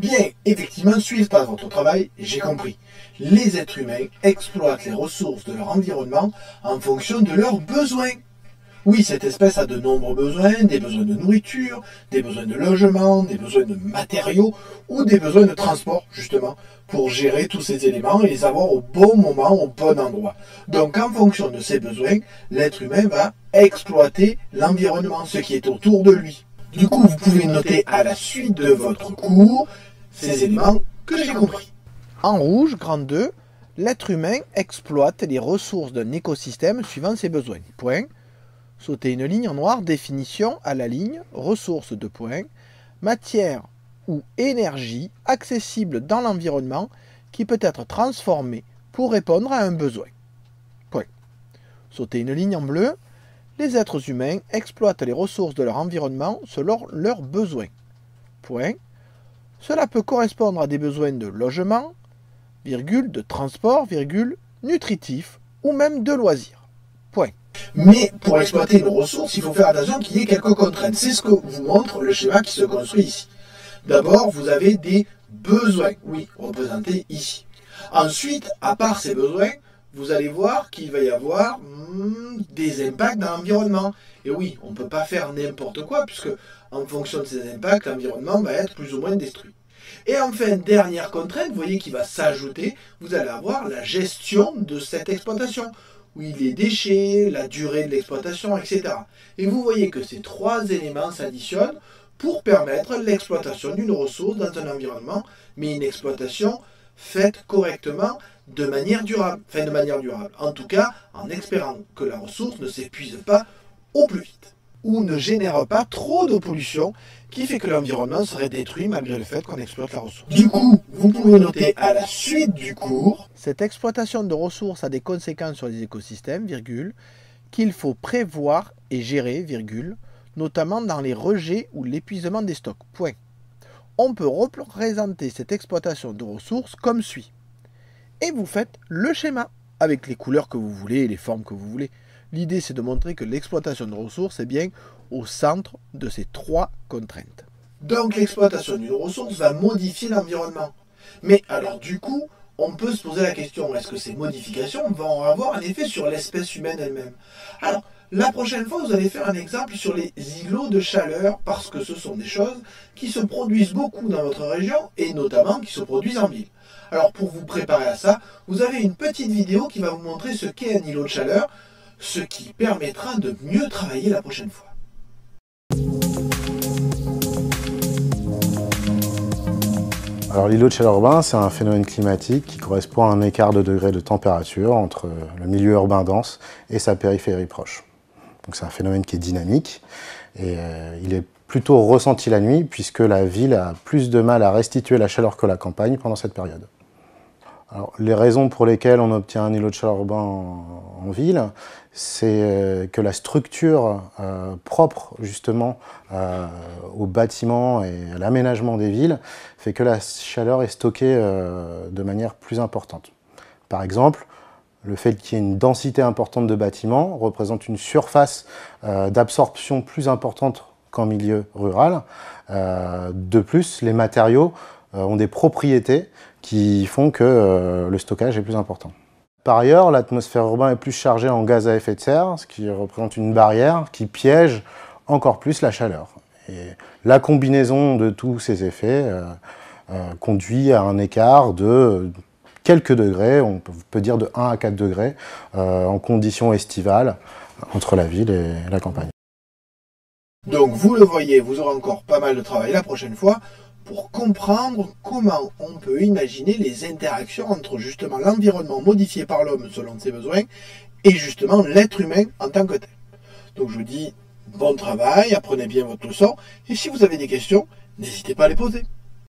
Bien, effectivement, suite à votre travail, j'ai compris. Les êtres humains exploitent les ressources de leur environnement en fonction de leurs besoins. Oui, cette espèce a de nombreux besoins, des besoins de nourriture, des besoins de logement, des besoins de matériaux ou des besoins de transport, justement, pour gérer tous ces éléments et les avoir au bon moment, au bon endroit. Donc, en fonction de ces besoins, l'être humain va exploiter l'environnement, ce qui est autour de lui. Du coup, vous pouvez noter à la suite de votre cours ces éléments que j'ai compris. En rouge, grand 2, l'être humain exploite les ressources d'un écosystème suivant ses besoins. Point. Sautez une ligne en noir, définition à la ligne, ressources de points, matière ou énergie accessible dans l'environnement qui peut être transformée pour répondre à un besoin. Point. Sautez une ligne en bleu, les êtres humains exploitent les ressources de leur environnement selon leurs besoins. Point. Cela peut correspondre à des besoins de logement, virgule, de transport, virgule, nutritif ou même de loisirs. Point. Mais pour exploiter une ressource, il faut faire attention qu'il y ait quelques contraintes. C'est ce que vous montre le schéma qui se construit ici. D'abord, vous avez des besoins, oui, représentés ici. Ensuite, à part ces besoins, vous allez voir qu'il va y avoir des impacts dans l'environnement. Et oui, on ne peut pas faire n'importe quoi, puisque en fonction de ces impacts, l'environnement va être plus ou moins détruit. Et enfin, dernière contrainte, vous voyez qu'il va s'ajouter, vous allez avoir la gestion de cette exploitation. Oui, les déchets, la durée de l'exploitation, etc. Et vous voyez que ces trois éléments s'additionnent pour permettre l'exploitation d'une ressource dans un environnement, mais une exploitation faite correctement de manière durable. Enfin, de manière durable. En tout cas, en espérant que la ressource ne s'épuise pas au plus vite. Ou ne génère pas trop de pollution qui fait que l'environnement serait détruit malgré le fait qu'on exploite la ressource. Du coup, vous pouvez noter à la suite du cours, cette exploitation de ressources a des conséquences sur les écosystèmes, virgule, qu'il faut prévoir et gérer, virgule, notamment dans les rejets ou l'épuisement des stocks. Point. On peut représenter cette exploitation de ressources comme suit. Et vous faites le schéma avec les couleurs que vous voulez et les formes que vous voulez. L'idée, c'est de montrer que l'exploitation de ressources est bien au centre de ces trois contraintes. Donc l'exploitation d'une ressource va modifier l'environnement. Mais alors du coup, on peut se poser la question, est-ce que ces modifications vont avoir un effet sur l'espèce humaine elle-même? Alors, la prochaine fois, vous allez faire un exemple sur les îlots de chaleur, parce que ce sont des choses qui se produisent beaucoup dans votre région, et notamment qui se produisent en ville. Alors pour vous préparer à ça, vous avez une petite vidéo qui va vous montrer ce qu'est un îlot de chaleur, ce qui permettra de mieux travailler la prochaine fois. Alors l'îlot de chaleur urbain, c'est un phénomène climatique qui correspond à un écart de degré de température entre le milieu urbain dense et sa périphérie proche. Donc c'est un phénomène qui est dynamique et il est plutôt ressenti la nuit puisque la ville a plus de mal à restituer la chaleur que la campagne pendant cette période. Alors, les raisons pour lesquelles on obtient un îlot de chaleur urbain en ville, c'est que la structure propre justement aux bâtiments et à l'aménagement des villes fait que la chaleur est stockée de manière plus importante. Par exemple, le fait qu'il y ait une densité importante de bâtiments représente une surface d'absorption plus importante qu'en milieu rural. De plus, les matériaux ont des propriétés qui font que le stockage est plus important. Par ailleurs, l'atmosphère urbaine est plus chargée en gaz à effet de serre, ce qui représente une barrière qui piège encore plus la chaleur. Et la combinaison de tous ces effets conduit à un écart de quelques degrés, on peut dire de 1 à 4 degrés, en conditions estivales entre la ville et la campagne. Donc vous le voyez, vous aurez encore pas mal de travail la prochaine fois pour comprendre comment on peut imaginer les interactions entre justement l'environnement modifié par l'homme selon ses besoins et justement l'être humain en tant que tel. Donc je vous dis bon travail, apprenez bien votre leçon et si vous avez des questions, n'hésitez pas à les poser.